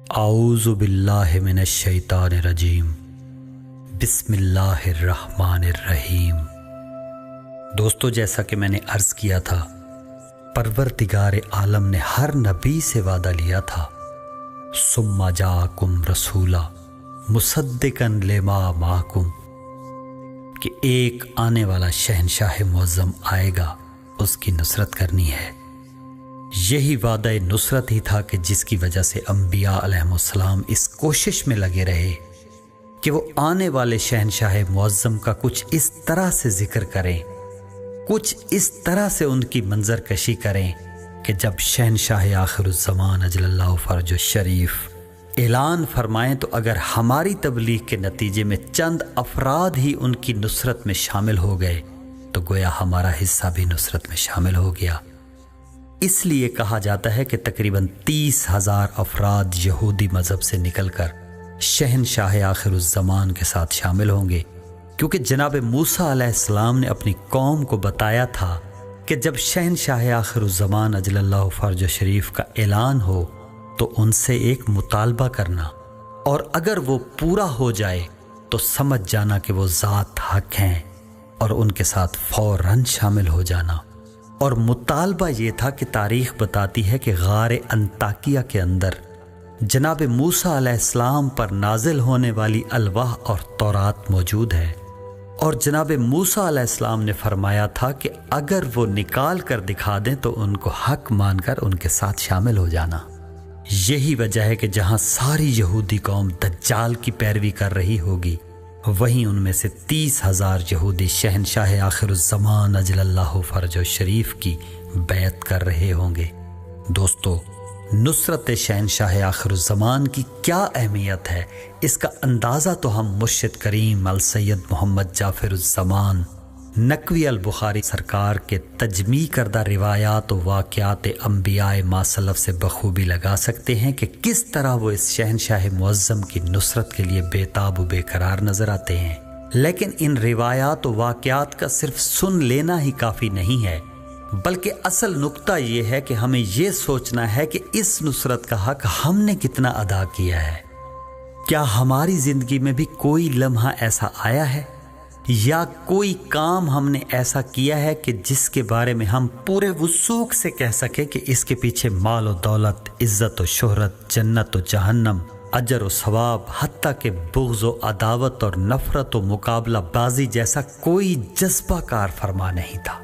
اعوذ باللہ من الشیطان الرجیم بسم اللہ الرحمن الرحیم۔ دوستو، جیسا کہ میں نے عرض کیا تھا، پروردگار عالم نے ہر نبی سے وعدہ لیا تھا، ثم جاءکم رسولا مصدقا لما معکم، کہ ایک آنے والا شہنشاہ معظم آئے گا، اس کی نصرت کرنی ہے۔ یہی وعدہ نصرت ہی تھا کہ جس کی وجہ سے انبیاء علیہم السلام اس کوشش میں لگے رہے کہ وہ آنے والے شہنشاہ معظم کا کچھ اس طرح سے ذکر کریں، کچھ اس طرح سے ان کی منظر کشی کریں کہ جب شہنشاہ آخر الزمان اجل اللہ فرج الشریف اعلان فرمائیں تو اگر ہماری تبلیغ کے نتیجے میں چند افراد ہی ان کی نصرت میں شامل ہو گئے تو گویا ہمارا حصہ بھی نصرت میں شامل ہو گیا۔ اس لیے کہا جاتا ہے کہ تقریباً 30,000 افراد یہودی مذہب سے نکل کر شہنشاہ آخر الزمان کے ساتھ شامل ہوں گے، کیونکہ جناب موسیٰ علیہ السلام نے اپنی قوم کو بتایا تھا کہ جب شہنشاہ آخر الزمان اجل اللہ فرج شریف کا اعلان ہو تو ان سے ایک مطالبہ کرنا، اور اگر وہ پورا ہو جائے تو سمجھ جانا کہ وہ ذات حق ہیں اور ان کے ساتھ فوراً شامل ہو جانا۔ اور مطالبہ یہ تھا کہ تاریخ بتاتی ہے کہ غار انطاکیہ کے اندر جناب موسیٰ علیہ السلام پر نازل ہونے والی الواح اور تورات موجود ہے، اور جناب موسیٰ علیہ السلام نے فرمایا تھا کہ اگر وہ نکال کر دکھا دیں تو ان کو حق مان کر ان کے ساتھ شامل ہو جانا۔ یہی وجہ ہے کہ جہاں ساری یہودی قوم دجال کی پیروی کر رہی ہوگی، وہیں ان میں سے 30,000 یہودی شہنشاہ آخر الزمان اجل اللہ فرج شریف کی بیعت کر رہے ہوں گے۔ دوستو، نصرت شہنشاہ آخر الزمان کی کیا اہمیت ہے، اس کا اندازہ تو ہم مرشد کریم السید محمد جعفر الزمان نقوی البخاری سرکار کے تجمیع کردہ روایات و واقعات انبیاء ما سلف سے بخوبی لگا سکتے ہیں کہ کس طرح وہ اس شہنشاہ معظم کی نصرت کے لیے بے تاب و بے قرار نظر آتے ہیں۔ لیکن ان روایات و واقعات کا صرف سن لینا ہی کافی نہیں ہے، بلکہ اصل نقطہ یہ ہے کہ ہمیں یہ سوچنا ہے کہ اس نصرت کا حق ہم نے کتنا ادا کیا ہے۔ کیا ہماری زندگی میں بھی کوئی لمحہ ایسا آیا ہے یا کوئی کام ہم نے ایسا کیا ہے کہ جس کے بارے میں ہم پورے وثوق سے کہہ سکیں کہ اس کے پیچھے مال و دولت، عزت و شہرت، جنت و جہنم، اجر و ثواب، حتیٰ کہ بغض و عداوت اور نفرت و مقابلہ بازی جیسا کوئی جذبہ کار فرما نہیں تھا،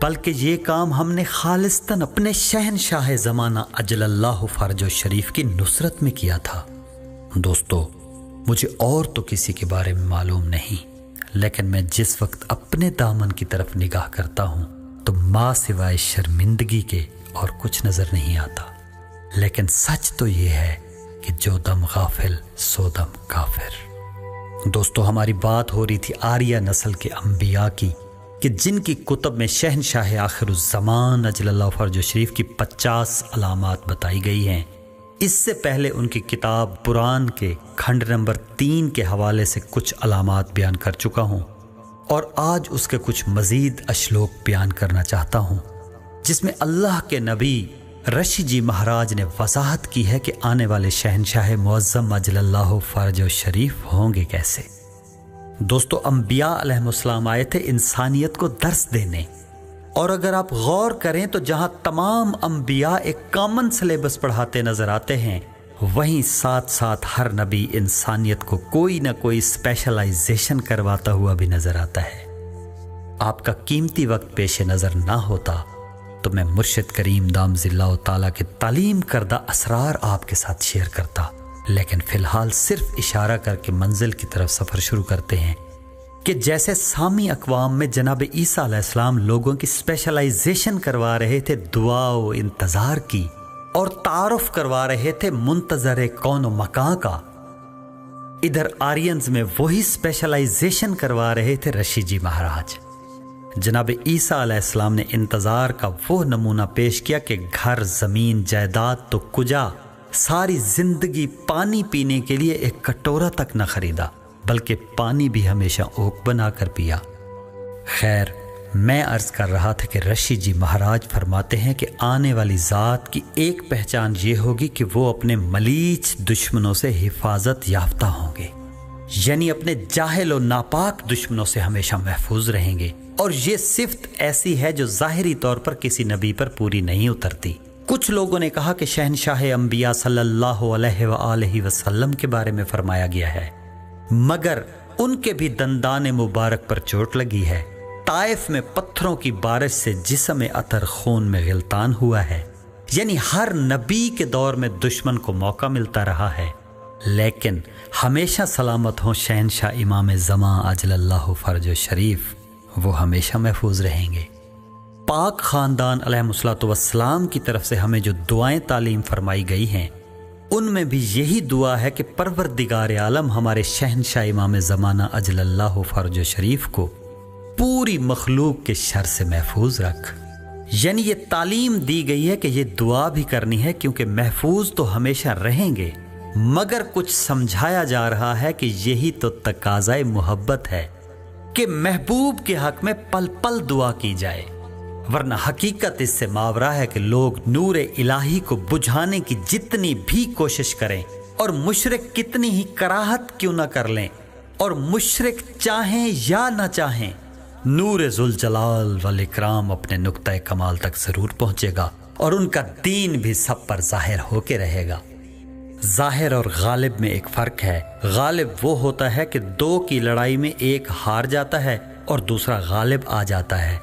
بلکہ یہ کام ہم نے خالصتاً اپنے شہنشاہ زمانہ اجل اللہ فرج و شریف کی نصرت میں کیا تھا۔ دوستو، مجھے اور تو کسی کے بارے میں معلوم نہیں، لیکن میں جس وقت اپنے دامن کی طرف نگاہ کرتا ہوں تو ماں سوائے شرمندگی کے اور کچھ نظر نہیں آتا۔ لیکن سچ تو یہ ہے کہ جو دم غافل سو دم کافر۔ دوستو، ہماری بات ہو رہی تھی آریہ نسل کے انبیاء کی کہ جن کی کتب میں شہنشاہ آخر الزمان اجل اللہ فرج شریف کی 50 علامات بتائی گئی ہیں۔ اس سے پہلے ان کی کتاب قرآن کے کھنڈ نمبر 3 کے حوالے سے کچھ علامات بیان کر چکا ہوں، اور آج اس کے کچھ مزید اشلوک بیان کرنا چاہتا ہوں، جس میں اللہ کے نبی رشی جی مہاراج نے وضاحت کی ہے کہ آنے والے شہنشاہ معظم اجل اللہ فرج و شریف ہوں گے کیسے۔ دوستو، انبیاء علیہم السلام آئے تھے انسانیت کو درس دینے، اور اگر آپ غور کریں تو جہاں تمام انبیاء ایک کامن سلیبس پڑھاتے نظر آتے ہیں، وہیں ساتھ ساتھ ہر نبی انسانیت کو کوئی نہ کوئی اسپیشلائزیشن کرواتا ہوا بھی نظر آتا ہے۔ آپ کا قیمتی وقت پیش نظر نہ ہوتا تو میں مرشد کریم دام ذلہ تعالیٰ کے تعلیم کردہ اسرار آپ کے ساتھ شیئر کرتا، لیکن فی الحال صرف اشارہ کر کے منزل کی طرف سفر شروع کرتے ہیں کہ جیسے سامی اقوام میں جناب عیسیٰ علیہ السلام لوگوں کی اسپیشلائزیشن کروا رہے تھے دعا و انتظار کی، اور تعارف کروا رہے تھے منتظر کون و مکان کا، ادھر آرینز میں وہی اسپیشلائزیشن کروا رہے تھے رشی جی مہاراج۔ جناب عیسیٰ علیہ السلام نے انتظار کا وہ نمونہ پیش کیا کہ گھر، زمین، جائیداد تو کجا، ساری زندگی پانی پینے کے لیے ایک کٹورا تک نہ خریدا، بلکہ پانی بھی ہمیشہ اوک بنا کر پیا۔ خیر، میں عرض کر رہا تھا کہ رشید جی مہاراج فرماتے ہیں کہ آنے والی ذات کی ایک پہچان یہ ہوگی کہ وہ اپنے ملیچ دشمنوں سے حفاظت یافتہ ہوں گے، یعنی اپنے جاہل و ناپاک دشمنوں سے ہمیشہ محفوظ رہیں گے، اور یہ صفت ایسی ہے جو ظاہری طور پر کسی نبی پر پوری نہیں اترتی۔ کچھ لوگوں نے کہا کہ شہنشاہ انبیاء صلی اللہ علیہ وآلہ وسلم کے بارے میں فرمایا گیا ہے، مگر ان کے بھی دندان مبارک پر چوٹ لگی ہے۔ طائف میں پتھروں کی بارش سے جسم اطہر خون میں غلطان ہوا ہے، یعنی ہر نبی کے دور میں دشمن کو موقع ملتا رہا ہے، لیکن ہمیشہ سلامت ہوں شہنشاہ امام زمان عجل اللہ فرج و شریف، وہ ہمیشہ محفوظ رہیں گے۔ پاک خاندان علیہ الصلوۃ والسلام کی طرف سے ہمیں جو دعائیں تعلیم فرمائی گئی ہیں، ان میں بھی یہی دعا ہے کہ پروردگار عالم ہمارے شہنشاہ امام زمانہ عجل اللہ فرج و شریف کو پوری مخلوق کے شر سے محفوظ رکھ۔ یعنی یہ تعلیم دی گئی ہے کہ یہ دعا بھی کرنی ہے، کیونکہ محفوظ تو ہمیشہ رہیں گے، مگر کچھ سمجھایا جا رہا ہے کہ یہی تو تقاضائے محبت ہے کہ محبوب کے حق میں پل پل دعا کی جائے، ورنہ حقیقت اس سے ماورا ہے کہ لوگ نور الہی کو بجھانے کی جتنی بھی کوشش کریں، اور مشرک کتنی ہی کراہت کیوں نہ کر لیں، اور مشرک چاہیں یا نہ چاہیں، نور ذوالجلال والاکرام اپنے نقطہ کمال تک ضرور پہنچے گا، اور ان کا دین بھی سب پر ظاہر ہو کے رہے گا۔ ظاہر اور غالب میں ایک فرق ہے۔ غالب وہ ہوتا ہے کہ دو کی لڑائی میں ایک ہار جاتا ہے اور دوسرا غالب آ جاتا ہے،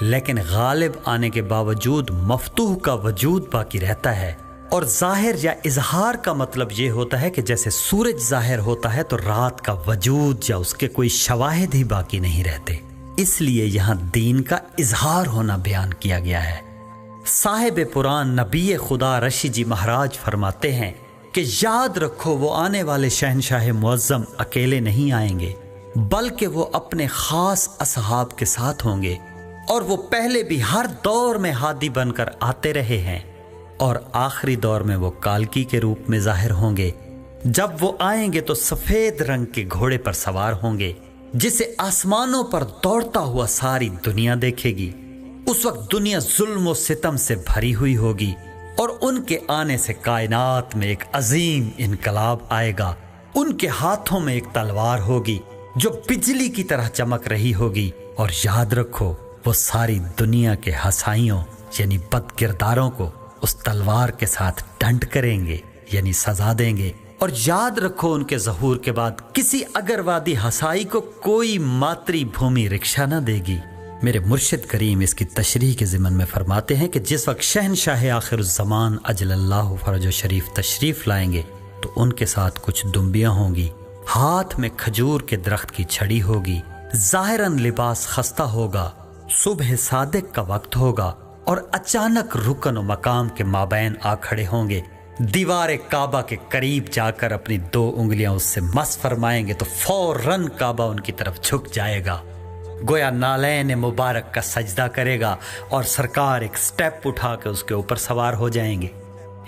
لیکن غالب آنے کے باوجود مفتوح کا وجود باقی رہتا ہے۔ اور ظاہر یا اظہار کا مطلب یہ ہوتا ہے کہ جیسے سورج ظاہر ہوتا ہے تو رات کا وجود یا اس کے کوئی شواہد ہی باقی نہیں رہتے، اس لیے یہاں دین کا اظہار ہونا بیان کیا گیا ہے۔ صاحب پران نبی خدا رشید جی مہاراج فرماتے ہیں کہ یاد رکھو وہ آنے والے شہنشاہ معظم اکیلے نہیں آئیں گے، بلکہ وہ اپنے خاص اصحاب کے ساتھ ہوں گے، اور وہ پہلے بھی ہر دور میں ہادی بن کر آتے رہے ہیں، اور آخری دور میں وہ کالکی کے روپ میں ظاہر ہوں گے۔ جب وہ آئیں گے تو سفید رنگ کے گھوڑے پر سوار ہوں گے، جسے آسمانوں پر دوڑتا ہوا ساری دنیا دیکھے گی۔ اس وقت دنیا ظلم و ستم سے بھری ہوئی ہوگی، اور ان کے آنے سے کائنات میں ایک عظیم انقلاب آئے گا۔ ان کے ہاتھوں میں ایک تلوار ہوگی جو بجلی کی طرح چمک رہی ہوگی، اور یاد رکھو وہ ساری دنیا کے ہسائیوں یعنی بد کرداروں کو اس تلوار کے ساتھ ڈنڈ کریں گے، یعنی سزا دیں گے۔ اور یاد رکھو ان کے ظہور کے بعد کسی اگروادی ہسائی کو کوئی ماتری بھومی رکشا نہ دے گی۔ میرے مرشد کریم اس کی تشریح کے ضمن میں فرماتے ہیں کہ جس وقت شہنشاہ آخر الزمان عجل اللہ فرج و شریف تشریف لائیں گے تو ان کے ساتھ کچھ دمبیاں ہوں گی، ہاتھ میں کھجور کے درخت کی چھڑی ہوگی، ظاہراً لباس خستہ ہوگا، صبح صادق کا وقت ہوگا، اور اچانک رکن و مقام کے مابین آ کھڑے ہوں گے۔ دیوار کعبہ کے قریب جا کر اپنی 2 انگلیاں اس سے مس فرمائیں گے تو فوراً کعبہ ان کی طرف جھک جائے گا، گویا نالین مبارک کا سجدہ کرے گا، اور سرکار ایک سٹیپ اٹھا کے اس کے اوپر سوار ہو جائیں گے۔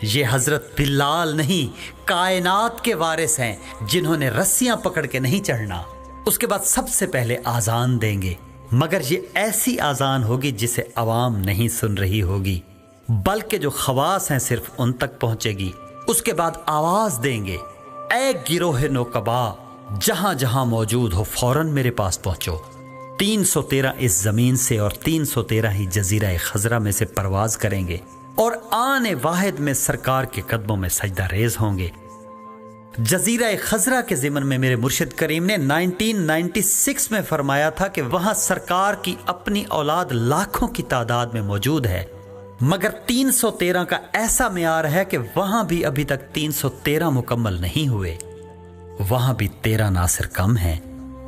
یہ حضرت بلال نہیں، کائنات کے وارث ہیں جنہوں نے رسیاں پکڑ کے نہیں چڑھنا۔ اس کے بعد سب سے پہلے آذان دیں گے، مگر یہ ایسی آذان ہوگی جسے عوام نہیں سن رہی ہوگی، بلکہ جو خواص ہیں صرف ان تک پہنچے گی۔ اس کے بعد آواز دیں گے، اے گروہ نوکبا، جہاں جہاں موجود ہو فوراً میرے پاس پہنچو۔ 313 اس زمین سے اور 313 ہی جزیرہ خضرا میں سے پرواز کریں گے، اور آن واحد میں سرکار کے قدموں میں سجدہ ریز ہوں گے۔ جزیرہ خضرا کے ضمن میں میرے مرشد کریم نے 1996 میں فرمایا تھا کہ وہاں سرکار کی اپنی اولاد لاکھوں کی تعداد میں موجود ہے، مگر 313 کا ایسا معیار ہے کہ وہاں بھی ابھی تک 313 مکمل نہیں ہوئے، وہاں بھی 13 ناصر کم ہیں،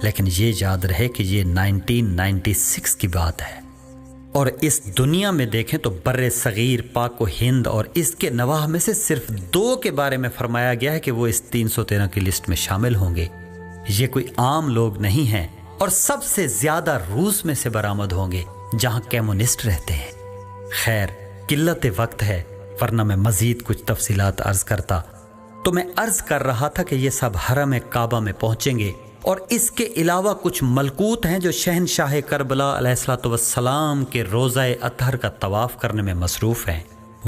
لیکن یہ یاد رہے کہ یہ 1996 کی بات ہے۔ اور اس دنیا میں دیکھیں تو بر صغیر، پاک و ہند اور اس کے نواح میں سے صرف 2 کے بارے میں فرمایا گیا ہے کہ وہ اس 313 کی لسٹ میں شامل ہوں گے۔ یہ کوئی عام لوگ نہیں ہیں، اور سب سے زیادہ روس میں سے برآمد ہوں گے جہاں کمیونسٹ رہتے ہیں۔ خیر، قلت وقت ہے، ورنہ میں مزید کچھ تفصیلات عرض کرتا۔ تو میں عرض کر رہا تھا کہ یہ سب حرم کعبہ میں پہنچیں گے، اور اس کے علاوہ کچھ ملکوت ہیں جو شہنشاہ کربلا علیہ الصلوۃ والسلام کے روضہ اطہر کا طواف کرنے میں مصروف ہیں،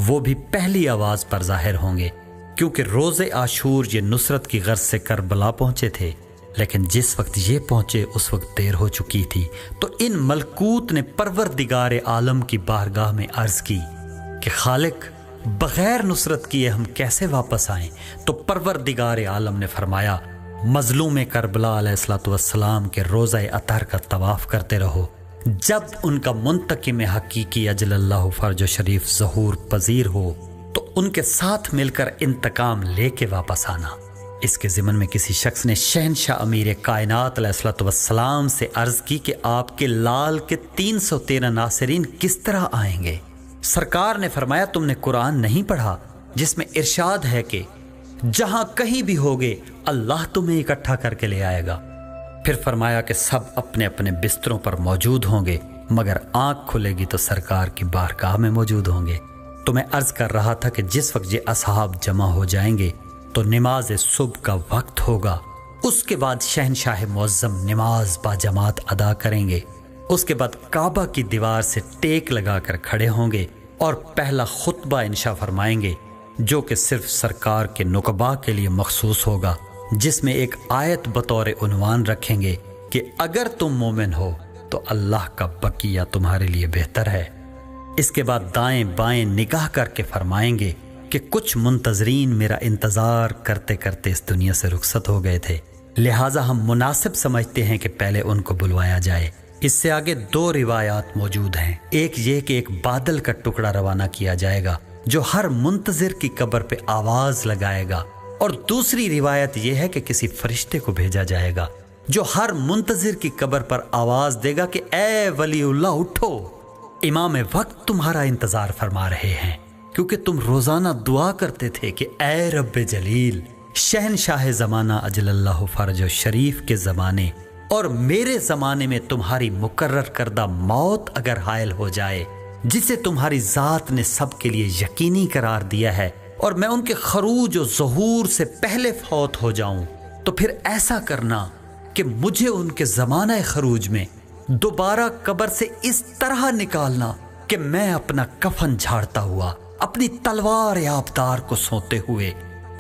وہ بھی پہلی آواز پر ظاہر ہوں گے، کیونکہ روز عاشور یہ نصرت کی غرض سے کربلا پہنچے تھے، لیکن جس وقت یہ پہنچے اس وقت دیر ہو چکی تھی۔ تو ان ملکوت نے پروردگار عالم کی بارگاہ میں عرض کی کہ خالق، بغیر نصرت کیے ہم کیسے واپس آئیں؟ تو پروردگار عالم نے فرمایا، مظلوم کربلا علیہ الصلوۃ والسلام کے روضہ اطہر کا طواف کرتے رہو، جب ان کا منتقم حقیقی اجل اللہ فرج و شریف ظہور پذیر ہو تو ان کے ساتھ مل کر انتقام لے کے واپس آنا۔ اس کے ضمن میں کسی شخص نے شہنشاہ امیر کائنات علیہ الصلوۃ والسلام سے عرض کی کہ آپ کے لال کے 313 ناصرین کس طرح آئیں گے؟ سرکار نے فرمایا، تم نے قرآن نہیں پڑھا جس میں ارشاد ہے کہ جہاں کہیں بھی ہوگے اللہ تمہیں اکٹھا کر کے لے آئے گا؟ پھر فرمایا کہ سب اپنے اپنے بستروں پر موجود ہوں گے، مگر آنکھ کھلے گی تو سرکار کی بارگاہ میں موجود ہوں گے۔ تو میں عرض کر رہا تھا کہ جس وقت یہ اصحاب جمع ہو جائیں گے تو نماز صبح کا وقت ہوگا، اس کے بعد شہنشاہ معظم نماز با جماعت ادا کریں گے، اس کے بعد کعبہ کی دیوار سے ٹیک لگا کر کھڑے ہوں گے اور پہلا خطبہ انشاء فرمائیں گے، جو کہ صرف سرکار کے نقباء کے لیے مخصوص ہوگا، جس میں ایک آیت بطور عنوان رکھیں گے کہ اگر تم مومن ہو تو اللہ کا بقیہ تمہارے لیے بہتر ہے۔ اس کے بعد دائیں بائیں نگاہ کر کے فرمائیں گے کہ کچھ منتظرین میرا انتظار کرتے کرتے اس دنیا سے رخصت ہو گئے تھے، لہٰذا ہم مناسب سمجھتے ہیں کہ پہلے ان کو بلوایا جائے۔ اس سے آگے 2 روایات موجود ہیں، ایک یہ کہ ایک بادل کا ٹکڑا روانہ کیا جائے گا جو ہر منتظر کی قبر پہ آواز لگائے گا، اور دوسری روایت یہ ہے کہ کسی فرشتے کو بھیجا جائے گا جو ہر منتظر کی قبر پر آواز دے گا کہ اے ولی اللہ اٹھو، امام وقت تمہارا انتظار فرما رہے ہیں، کیونکہ تم روزانہ دعا کرتے تھے کہ اے رب جلیل، شہنشاہ زمانہ اجل اللہ فرج و شریف کے زمانے اور میرے زمانے میں تمہاری مقرر کردہ موت اگر حائل ہو جائے، جسے تمہاری ذات نے سب کے لیے یقینی قرار دیا ہے، اور میں ان کے خروج و ظہور سے پہلے فوت ہو جاؤں، تو پھر ایسا کرنا کہ مجھے ان کے زمانہ خروج میں دوبارہ قبر سے اس طرح نکالنا کہ میں اپنا کفن جھاڑتا ہوا، اپنی تلوار آبدار کو سونتے ہوئے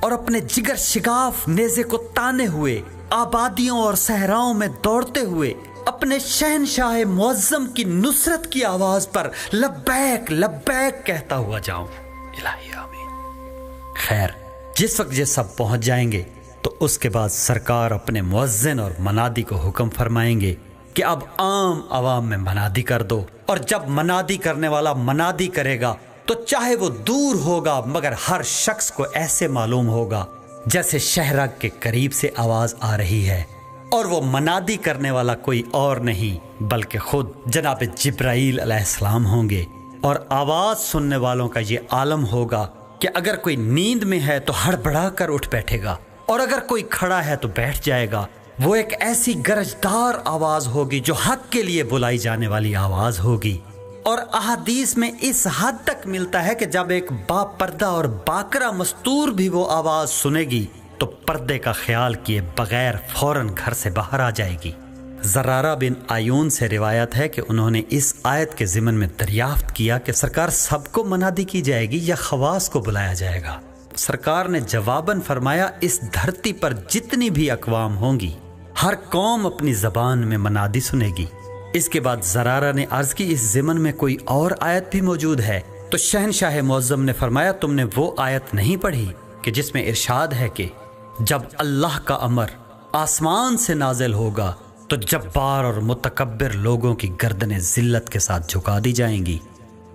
اور اپنے جگر شگاف نیزے کو تانے ہوئے آبادیوں اور صحراؤں میں دوڑتے ہوئے اپنے شہنشاہ معظم کی نصرت کی آواز پر لبیک لبیک کہتا ہوا جاؤں۔ الہی آمین۔ خیر، جس وقت یہ سب پہنچ جائیں گے تو اس کے بعد سرکار اپنے مؤذن اور منادی کو حکم فرمائیں گے کہ اب عام عوام میں منادی کر دو، اور جب منادی کرنے والا منادی کرے گا تو چاہے وہ دور ہوگا مگر ہر شخص کو ایسے معلوم ہوگا جیسے شہرگ کے قریب سے آواز آ رہی ہے، اور وہ منادی کرنے والا کوئی اور نہیں بلکہ خود جناب جبرائیل علیہ السلام ہوں گے، اور آواز سننے والوں کا یہ عالم ہوگا کہ اگر کوئی نیند میں ہے تو ہڑبڑا کر اٹھ بیٹھے گا، اور اگر کوئی کھڑا ہے تو بیٹھ جائے گا۔ وہ ایک ایسی گرجدار آواز ہوگی جو حق کے لیے بلائی جانے والی آواز ہوگی، اور احادیث میں اس حد تک ملتا ہے کہ جب ایک با پردہ اور باکرا مستور بھی وہ آواز سنے گی تو پردے کا خیال کیے بغیر فوراً گھر سے باہر آ جائے گی۔ زرارہ بن آیون سے روایت ہے کہ انہوں نے اس آیت کے ضمن میں دریافت کیا کہ سرکار سب کو منادی کی جائے گی یا خواص کو بلایا جائے گا؟ سرکار نے جواباً فرمایا، اس دھرتی پر جتنی بھی اقوام ہوں گی ہر قوم اپنی زبان میں منادی سنے گی۔ اس کے بعد زرارہ نے عرض کی، اس ضمن میں کوئی اور آیت بھی موجود ہے؟ تو شہنشاہ معظم نے فرمایا، تم نے وہ آیت نہیں پڑھی کہ جس میں ارشاد ہے کہ جب اللہ کا امر آسمان سے نازل ہوگا تو جبار اور متکبر لوگوں کی گردنیں ذلت کے ساتھ جھکا دی جائیں گی۔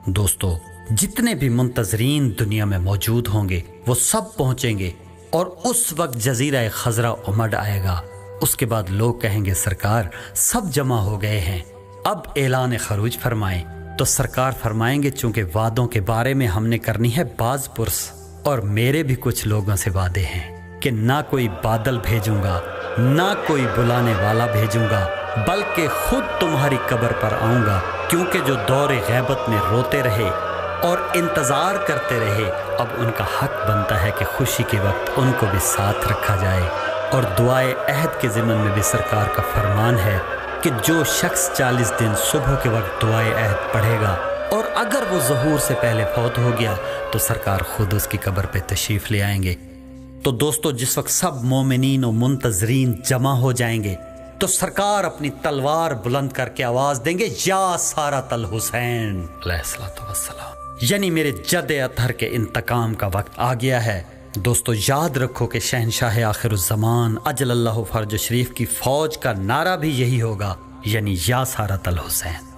دوستو، جتنے بھی منتظرین دنیا میں موجود ہوں گے وہ سب پہنچیں گے، اور اس وقت جزیرہ خضرا امڈ آئے گا۔ اس کے بعد لوگ کہیں گے، سرکار سب جمع ہو گئے ہیں، اب اعلان خروج فرمائیں۔ تو سرکار فرمائیں گے، چونکہ وعدوں کے بارے میں ہم نے کرنی ہے باز پرس، اور میرے بھی کچھ لوگوں سے وعدے ہیں کہ نہ کوئی بادل بھیجوں گا، نہ کوئی بلانے والا بھیجوں گا، بلکہ خود تمہاری قبر پر آؤں گا، کیونکہ جو دور غیبت میں روتے رہے اور انتظار کرتے رہے، اب ان کا حق بنتا ہے کہ خوشی کے وقت ان کو بھی ساتھ رکھا جائے۔ اور دعائے عہد کے ضمن میں بھی سرکار کا فرمان ہے کہ جو شخص 40 دن صبح کے وقت دعائے عہد پڑھے گا اور اگر وہ ظہور سے پہلے فوت ہو گیا تو سرکار خود اس کی قبر پہ تشریف لے آئیں گے۔ تو دوستو، جس وقت سب مومنین و منتظرین جمع ہو جائیں گے تو سرکار اپنی تلوار بلند کر کے آواز دیں گے، یا سارۃ الحسین علیہ الصلوۃ والسلام، یعنی میرے جد اطہر کے انتقام کا وقت آ گیا ہے۔ دوستو یاد رکھو کہ شہنشاہ آخر الزمان اجل اللہ فرج شریف کی فوج کا نعرہ بھی یہی ہوگا، یعنی یا سارۃ الحسین۔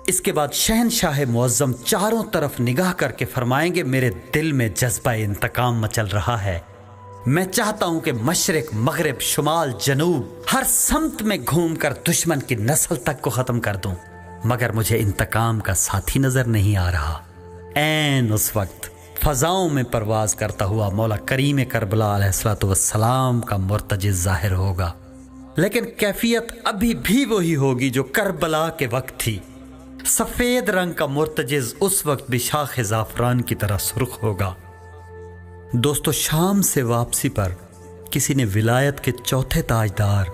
اس کے بعد شہنشاہ معظم چاروں طرف نگاہ کر کے فرمائیں گے، میرے دل میں جذبہ انتقام مچل رہا ہے، میں چاہتا ہوں کہ مشرق مغرب شمال جنوب ہر سمت میں گھوم کر دشمن کی نسل تک کو ختم کر دوں، مگر مجھے انتقام کا ساتھی نظر نہیں آ رہا۔ عین اس وقت فضاؤں میں پرواز کرتا ہوا مولا کریم کربلا علیہ الصلوۃ والسلام کا مرتجز ظاہر ہوگا، لیکن کیفیت ابھی بھی وہی ہوگی جو کربلا کے وقت تھی۔ سفید رنگ کا مرتجز اس وقت بھی شاخ زعفران کی طرح سرخ ہوگا۔ دوستو، شام سے واپسی پر کسی نے ولایت کے چوتھے تاجدار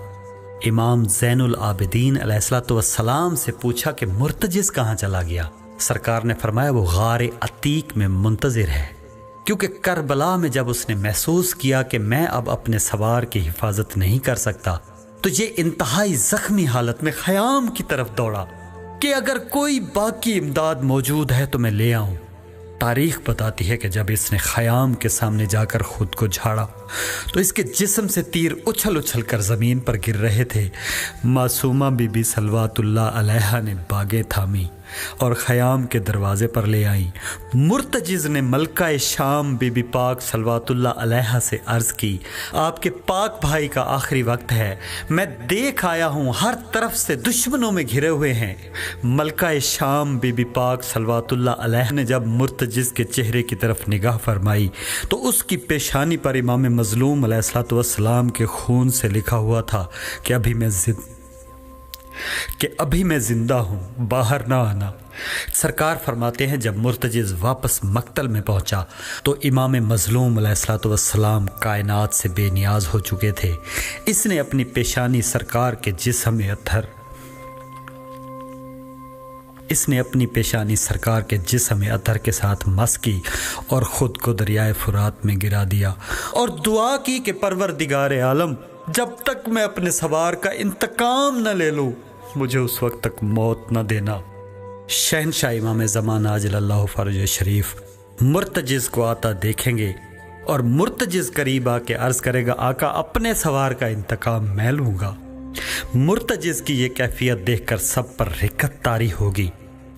امام زین العابدین علیہ الصلوۃ والسلام سے پوچھا کہ مرتجز کہاں چلا گیا؟ سرکار نے فرمایا وہ غار عتیق میں منتظر ہے، کیونکہ کربلا میں جب اس نے محسوس کیا کہ میں اب اپنے سوار کی حفاظت نہیں کر سکتا تو یہ انتہائی زخمی حالت میں خیام کی طرف دوڑا کہ اگر کوئی باقی امداد موجود ہے تو میں لے آؤں۔ تاریخ بتاتی ہے کہ جب اس نے خیام کے سامنے جا کر خود کو جھاڑا تو اس کے جسم سے تیر اچھل اچھل کر زمین پر گر رہے تھے۔ معصومہ بی بی صلوات اللہ علیہا نے باگیں تھامی اور خیام کے دروازے پر لے آئیں۔ مرتجز نے ملکہ شام بی بی پاک صلوات اللہ علیہا سے عرض کی، آپ کے پاک بھائی کا آخری وقت ہے، میں دیکھ آیا ہوں ہر طرف سے دشمنوں میں گھرے ہوئے ہیں۔ ملکہ شام بی بی پاک صلوات اللہ علیہا نے جب مرتجز کے چہرے کی طرف نگاہ فرمائی تو اس کی پیشانی پر امام مظلوم علیہ الصلوۃ والسلام کے خون سے لکھا ہوا تھا کہ ابھی میں زندہ ہوں، باہر نہ آنا۔ سرکار فرماتے ہیں جب مرتجز واپس مقتل میں پہنچا تو امام مظلوم علیہ الصلوۃ والسلام کائنات سے بے نیاز ہو چکے تھے۔ اس نے اپنی پیشانی سرکار کے جسم اطہر کے ساتھ مس کی اور خود کو دریائے فرات میں گرا دیا اور دعا کی کہ پروردگار عالم، جب تک میں اپنے سوار کا انتقام نہ لے لوں مجھے اس وقت تک موت نہ دینا۔ شہنشاہ امام زمانہ اجل اللہ فرج شریف مرتجز کو آتا دیکھیں گے اور مرتجز قریب آ کے عرض کرے گا، آقا اپنے سوار کا انتقام میں لوں گا۔ مرتجز کی یہ کیفیت دیکھ کر سب پر رکت طاری ہوگی۔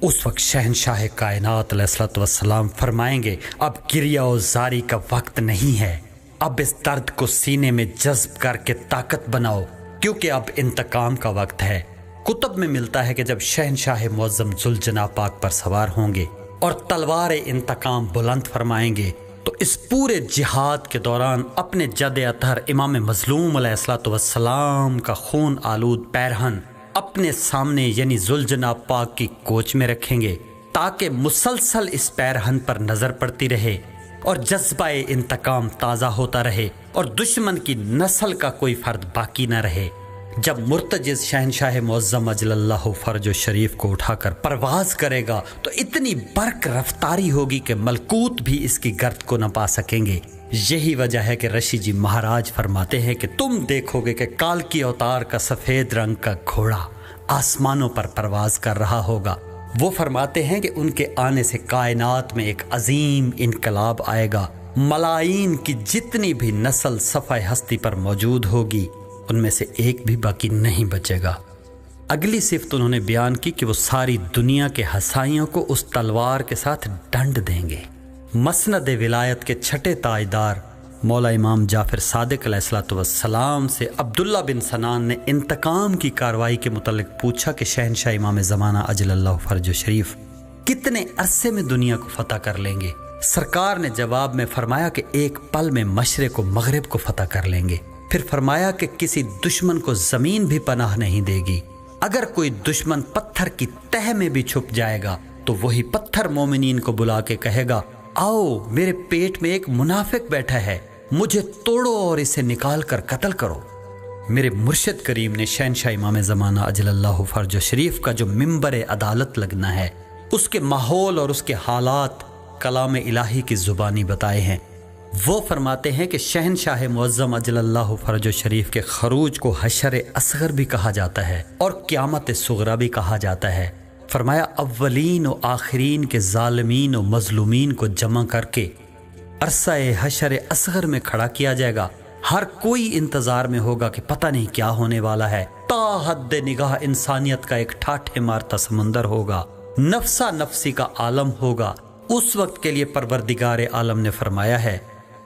اس وقت شہنشاہ کائنات علیہ الصلوۃ والسلام فرمائیں گے، اب گریہ و زاری کا وقت نہیں ہے، اب اس درد کو سینے میں جذب کر کے طاقت بناؤ، کیونکہ اب انتقام کا وقت ہے۔ کتب میں ملتا ہے کہ جب شہنشاہ معظم ذوالجناح پاک پر سوار ہوں گے اور تلوار انتقام بلند فرمائیں گے تو اس پورے جہاد کے دوران اپنے جد اطہر امام مظلوم علیہ الصلوۃ والسلام کا خون آلود پیرہن اپنے سامنے یعنی ذوالجناح پاک کی کوچ میں رکھیں گے تاکہ مسلسل اس پیرہن پر نظر پڑتی رہے اور جذبہ انتقام تازہ ہوتا رہے اور دشمن کی نسل کا کوئی فرد باقی نہ رہے۔ جب مرتجز شہنشاہ معظم اجل اللہ فرج و شریف کو اٹھا کر پرواز کرے گا تو اتنی برق رفتاری ہوگی کہ ملکوت بھی اس کی گرد کو نہ پا سکیں گے۔ یہی وجہ ہے کہ رشی جی مہاراج فرماتے ہیں کہ تم دیکھو گے کہ کالکی اوتار کا سفید رنگ کا گھوڑا آسمانوں پر پرواز کر رہا ہوگا۔ وہ فرماتے ہیں کہ ان کے آنے سے کائنات میں ایک عظیم انقلاب آئے گا، ملائی کی جتنی بھی نسل صفحہ ہستی پر موجود ہوگی ان میں سے ایک بھی باقی نہیں بچے گا۔ اگلی صفت انہوں نے بیان کی کہ وہ ساری دنیا کے ہسائیوں کو اس تلوار کے ساتھ ڈنڈ دیں گے۔ مسند ولایت کے چھٹے تاجدار مولا امام جعفر صادق علیہ الصلوۃ والسلام سے عبداللہ بن سنان نے انتقام کی کارروائی کے متعلق پوچھا کہ شہنشاہ امام زمانہ اجل اللہ فرج شریف کتنے عرصے میں دنیا کو فتح کر لیں گے؟ سرکار نے جواب میں فرمایا کہ ایک پل میں مشرق و مغرب کو فتح کر لیں گے۔ پھر فرمایا کہ کسی دشمن کو زمین بھی پناہ نہیں دے گی۔ اگر کوئی دشمن پتھر کی تہ میں بھی چھپ جائے گا تو وہی پتھر مومنین کو بلا کے کہے گا، آؤ میرے پیٹ میں ایک منافق بیٹھا ہے، مجھے توڑو اور اسے نکال کر قتل کرو۔ میرے مرشد کریم نے شہنشاہ امام زمانہ اجل اللہ فرج شریف کا جو منبر عدالت لگنا ہے، اس کے ماحول اور اس کے حالات کلام الہی کی زبانی بتائے ہیں۔ وہ فرماتے ہیں کہ شہنشاہ معظم اجل اللہ فرج شریف کے خروج کو حشر اصغر بھی کہا جاتا ہے اور قیامت صغری بھی کہا جاتا ہے۔ فرمایا اولین و آخرین کے ظالمین و مظلومین کو جمع کر کے عرصہ حشر اصغر میں کھڑا کیا جائے گا۔ ہر کوئی انتظار میں ہوگا کہ پتہ نہیں کیا ہونے والا ہے۔ تا حد نگاہ انسانیت کا ایک ٹھاٹھے مارتا سمندر ہوگا، نفسا نفسی کا عالم ہوگا۔ اس وقت کے لیے پروردگار عالم نے فرمایا ہے،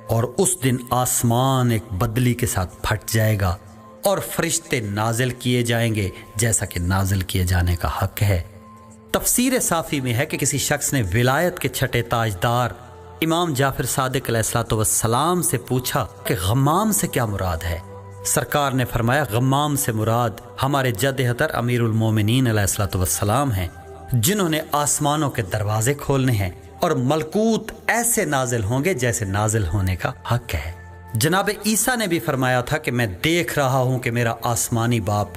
اور اس دن آسمان ایک بدلی کے ساتھ پھٹ جائے گا اور فرشتے نازل کیے جائیں گے جیسا کہ نازل کیے جانے کا حق ہے۔ تفسیر صافی میں ہے کہ کسی شخص نے ولایت کے چھٹے تاجدار امام جعفر صادق علیہ السلام سے پوچھا کہ غمام سے کیا مراد ہے؟ سرکار نے فرمایا غمام سے مراد ہمارے جد حضرت امیر المومنین علیہ السلام ہیں، جنہوں نے آسمانوں کے دروازے کھولنے ہیں اور ملکوت ایسے نازل ہوں گے جیسے نازل ہونے کا حق ہے۔ جناب عیسیٰ نے بھی فرمایا تھا کہ میں دیکھ رہا ہوں کہ میرا آسمانی باپ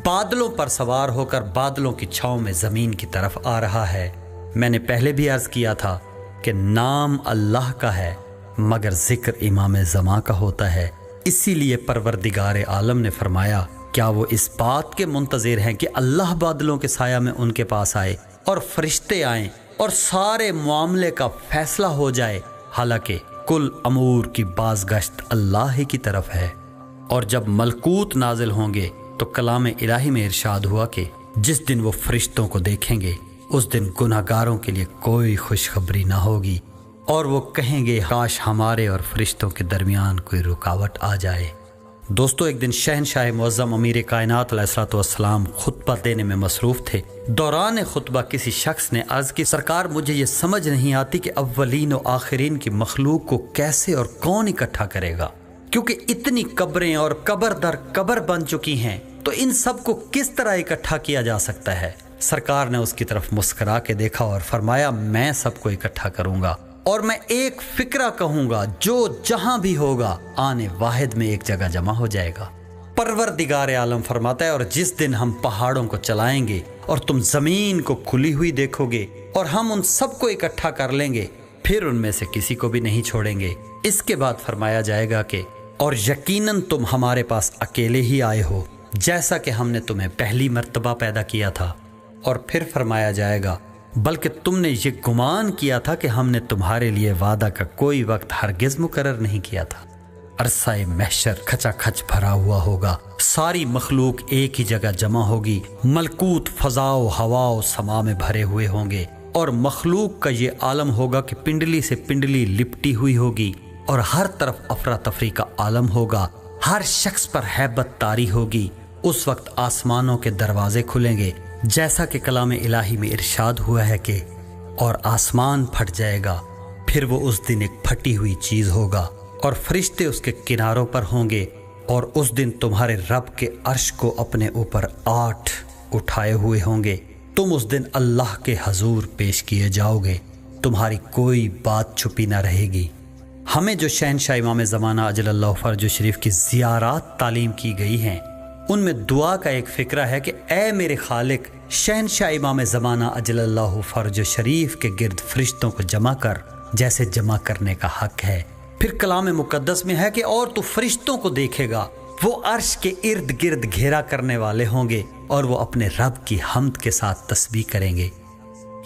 بادلوں پر سوار ہو کر بادلوں کی چھاؤں میں زمین کی طرف آ رہا ہے۔ میں نے پہلے بھی عرض کیا تھا کہ نام اللہ کا ہے مگر ذکر امام زمان کا ہوتا ہے، اسی لیے پروردگار عالم نے فرمایا کیا وہ اس بات کے منتظر ہیں کہ اللہ بادلوں کے سایہ میں ان کے پاس آئے اور فرشتے آئیں اور سارے معاملے کا فیصلہ ہو جائے، حالانکہ کل امور کی بازگشت اللہ ہی کی طرف ہے۔ اور جب ملکوت نازل ہوں گے تو کلام الہی میں ارشاد ہوا کہ جس دن وہ فرشتوں کو دیکھیں گے اس دن گناہگاروں کے لیے کوئی خوشخبری نہ ہوگی، اور وہ کہیں گے کاش ہمارے اور فرشتوں کے درمیان کوئی رکاوٹ آ جائے۔ دوستو، ایک دن شہنشاہ معظم امیر کائنات علیہ السلام خطبہ دینے میں مصروف تھے۔ دوران خطبہ کسی شخص نے عرض کی سرکار مجھے یہ سمجھ نہیں آتی کہ اولین و آخرین کی مخلوق کو کیسے اور کون اکٹھا کرے گا، کیونکہ اتنی قبریں اور قبر در قبر بن چکی ہیں، تو ان سب کو کس طرح اکٹھا کیا جا سکتا ہے؟ سرکار نے اس کی طرف مسکرا کے دیکھا اور فرمایا میں سب کو اکٹھا کروں گا اور میں ایک فکرہ کہوں گا جو جہاں بھی ہوگا آنے واحد میں ایک جگہ جمع ہو جائے گا۔ پروردگار عالم فرماتا ہے اور جس دن ہم پہاڑوں کو چلائیں گے اور تم زمین کو کھلی ہوئی دیکھو گے اور ہم ان سب کو اکٹھا کر لیں گے، پھر ان میں سے کسی کو بھی نہیں چھوڑیں گے۔ اس کے بعد فرمایا جائے گا کہ اور یقیناً تم ہمارے پاس اکیلے ہی آئے ہو جیسا کہ ہم نے تمہیں پہلی مرتبہ پیدا کیا تھا، اور پھر فرمایا جائے گا بلکہ تم نے یہ گمان کیا تھا کہ ہم نے تمہارے لیے وعدہ کا کوئی وقت ہرگز مقرر نہیں کیا تھا۔ عرصہ محشر کھچا کھچ بھرا ہوا ہوگا، ساری مخلوق ایک ہی جگہ جمع ہوگی، ملکوت فضا و ہوا و سما میں بھرے ہوئے ہوں گے، اور مخلوق کا یہ عالم ہوگا کہ پنڈلی سے پنڈلی لپٹی ہوئی ہوگی، اور ہر طرف افراتفری کا عالم ہوگا، ہر شخص پر ہیبت طاری ہوگی۔ اس وقت آسمانوں کے دروازے کھلیں گے جیسا کہ کلام الہی میں ارشاد ہوا ہے کہ اور آسمان پھٹ جائے گا، پھر وہ اس دن ایک پھٹی ہوئی چیز ہوگا اور فرشتے اس کے کناروں پر ہوں گے، اور اس دن تمہارے رب کے عرش کو اپنے اوپر 8 اٹھائے ہوئے ہوں گے۔ تم اس دن اللہ کے حضور پیش کیے جاؤ گے، تمہاری کوئی بات چھپی نہ رہے گی۔ ہمیں جو شہنشاہ امام زمانہ اجل اللہ فرج شریف کی زیارات تعلیم کی گئی ہیں، ان میں دعا کا ایک فکرہ ہے کہ اے میرے خالق، شہنشاہ امام زمانہ اجل اللہ فرج شریف کے گرد فرشتوں کو جمع کر جیسے جمع کرنے کا حق ہے۔ پھر کلام مقدس میں ہے کہ اور تو فرشتوں کو دیکھے گا، وہ عرش کے ارد گرد گھیرا کرنے والے ہوں گے اور وہ اپنے رب کی حمد کے ساتھ تسبیح کریں گے،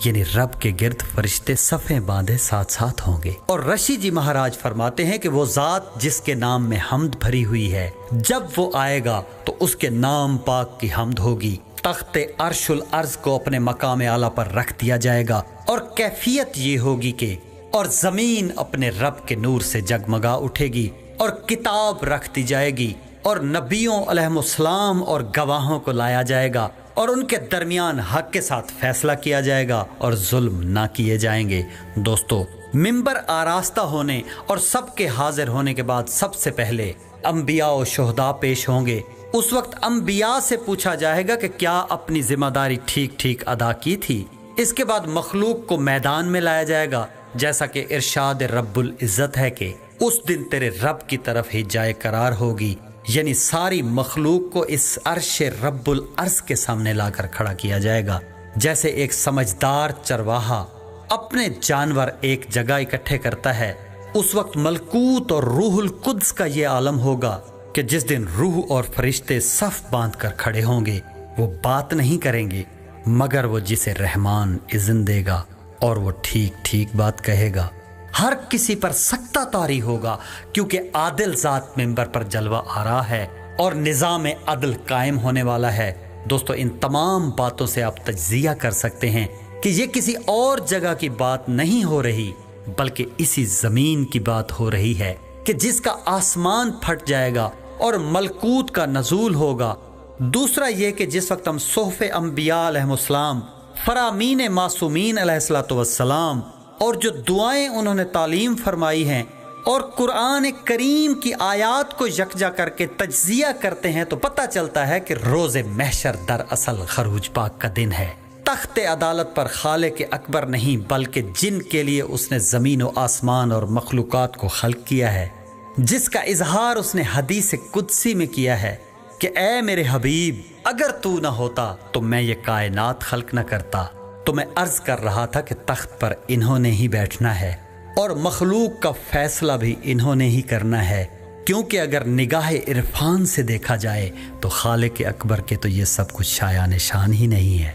یعنی رب کے گرد فرشتے صفیں باندھے ساتھ ساتھ ہوں گے۔ اور رشی جی مہاراج فرماتے ہیں کہ وہ ذات جس کے نام میں حمد بھری ہوئی ہے، جب وہ آئے گا تو اس کے نام پاک کی حمد ہوگی۔ تخت عرش العرض کو اپنے مقام اعلیٰ پر رکھ دیا جائے گا، اور کیفیت یہ ہوگی کہ اور زمین اپنے رب کے نور سے جگمگا اٹھے گی، اور کتاب رکھ دی جائے گی، اور نبیوں علیہ السلام اور گواہوں کو لایا جائے گا، اور ان کے درمیان حق کے ساتھ فیصلہ کیا جائے گا اور ظلم نہ کیے جائیں گے۔ دوستو، ممبر آراستہ ہونے اور سب کے حاضر ہونے کے بعد سب سے پہلے انبیاء و شہداء پیش ہوں گے۔ اس وقت انبیاء سے پوچھا جائے گا کہ کیا اپنی ذمہ داری ٹھیک ٹھیک ادا کی تھی۔ اس کے بعد مخلوق کو میدان میں لایا جائے گا، جیسا کہ ارشاد رب العزت ہے کہ اس دن تیرے رب کی طرف ہی جائے قرار ہوگی، یعنی ساری مخلوق کو اس عرش رب العرش کے سامنے لا کر کھڑا کیا جائے گا۔ جیسے ایک سمجھدار چرواہا اپنے جانور ایک جگہ اکٹھے کرتا ہے، اس وقت ملکوت اور روح القدس کا یہ عالم ہوگا کہ جس دن روح اور فرشتے صف باندھ کر کھڑے ہوں گے، وہ بات نہیں کریں گے مگر وہ جسے رحمان اذن دے گا، اور وہ ٹھیک ٹھیک بات کہے گا۔ ہر کسی پر سکتہ طاری ہوگا، کیونکہ عادل ذات منبر پر جلوہ آرا ہے اور نظام عدل قائم ہونے والا ہے۔ دوستو، ان تمام باتوں سے آپ تجزیہ کر سکتے ہیں کہ یہ کسی اور جگہ کی بات نہیں ہو رہی، بلکہ اسی زمین کی بات ہو رہی ہے کہ جس کا آسمان پھٹ جائے گا اور ملکوت کا نزول ہوگا۔ دوسرا یہ کہ جس وقت ہم صحف انبیاء علیہ السلام، فرامین معصومین علیہ السلام اور جو دعائیں انہوں نے تعلیم فرمائی ہیں اور قرآن کریم کی آیات کو یکجا کر کے تجزیہ کرتے ہیں، تو پتہ چلتا ہے کہ روز محشر دراصل خروج پاک کا دن ہے۔ تخت عدالت پر خالق اکبر نہیں بلکہ جن کے لیے اس نے زمین و آسمان اور مخلوقات کو خلق کیا ہے، جس کا اظہار اس نے حدیث قدسی میں کیا ہے کہ اے میرے حبیب، اگر تو نہ ہوتا تو میں یہ کائنات خلق نہ کرتا۔ تو میں عرض کر رہا تھا کہ تخت پر انہوں نے ہی بیٹھنا ہے اور مخلوق کا فیصلہ بھی انہوں نے ہی کرنا ہے، کیونکہ اگر نگاہ عرفان سے دیکھا جائے تو خالق اکبر کے تو یہ سب کچھ شایع نشان ہی نہیں ہے۔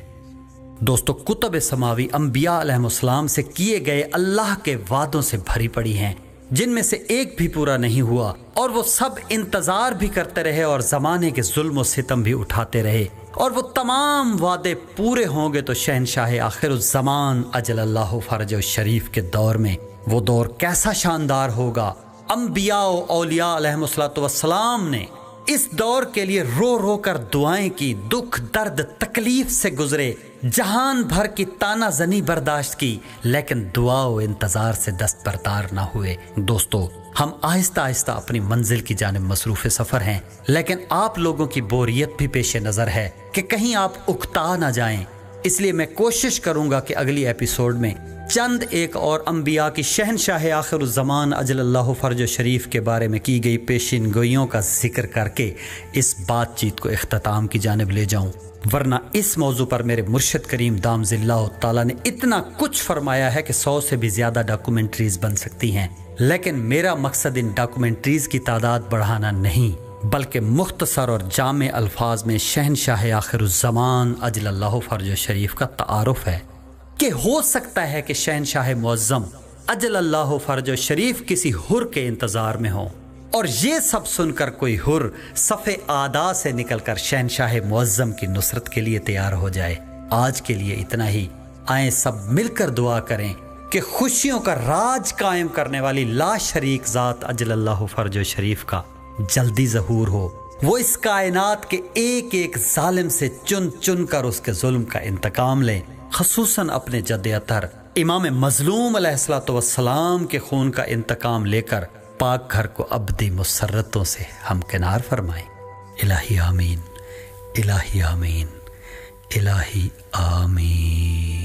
دوستو، کتب سماوی انبیاء علیہ السلام سے کیے گئے اللہ کے وعدوں سے بھری پڑی ہیں، جن میں سے ایک بھی پورا نہیں ہوا، اور وہ سب انتظار بھی کرتے رہے اور زمانے کے ظلم و ستم بھی اٹھاتے رہے، اور وہ تمام وعدے پورے ہوں گے تو شہنشاہ آخر الزمان اجل اللہ فرجہ شریف کے دور میں وہ دور کیسا شاندار ہوگا۔ انبیاء و اولیاء علیہ السلام نے اس دور کے لیے رو رو کر دعائیں کی، دکھ درد تکلیف سے گزرے، جہان بھر کی تانا زنی برداشت کی، لیکن دعا و انتظار سے دست بردار نہ ہوئے۔ دوستو، ہم آہستہ آہستہ اپنی منزل کی جانب مصروف سفر ہیں، لیکن آپ لوگوں کی بوریت بھی پیش نظر ہے کہ کہیں آپ اکتا نہ جائیں۔ اس لیے میں کوشش کروں گا کہ اگلی ایپیسوڈ میں چند ایک اور انبیاء کی شہنشاہ آخر الزمان اجل اللہ فرج شریف کے بارے میں کی گئی پیشین گوئیوں کا ذکر کر کے اس بات چیت کو اختتام کی جانب لے جاؤں، ورنہ اس موضوع پر میرے مرشد کریم دام ذلہ تعالیٰ نے اتنا کچھ فرمایا ہے کہ 100 سے بھی زیادہ ڈاکومنٹریز بن سکتی ہیں، لیکن میرا مقصد ان ڈاکومنٹریز کی تعداد بڑھانا نہیں، بلکہ مختصر اور جامع الفاظ میں شہنشاہ آخر الزمان اجل اللہ فرج شریف کا تعارف ہے کہ ہو سکتا ہے کہ شہنشاہ معظم اجل اللہ فرج شریف کسی حر کے انتظار میں ہوں، اور یہ سب سن کر کوئی حر صف اعداء سے نکل کر شہنشاہ معظم کی نصرت کے لیے تیار ہو جائے۔ آج کے لیے اتنا ہی، آئیں سب مل کر دعا کریں کہ خوشیوں کا راج قائم کرنے والی لا شریک ذات اجل اللہ فرج شریف کا جلدی ظہور ہو، وہ اس کائنات کے ایک ایک ظالم سے چن چن کر اس کے ظلم کا انتقام لیں، خصوصاً اپنے جد اطہر امام مظلوم علیہ السلام کے خون کا انتقام لے کر پاک گھر کو ابدی مسرتوں سے ہمکنار فرمائیں۔ الہی آمین، الہی آمین، الہی آمین۔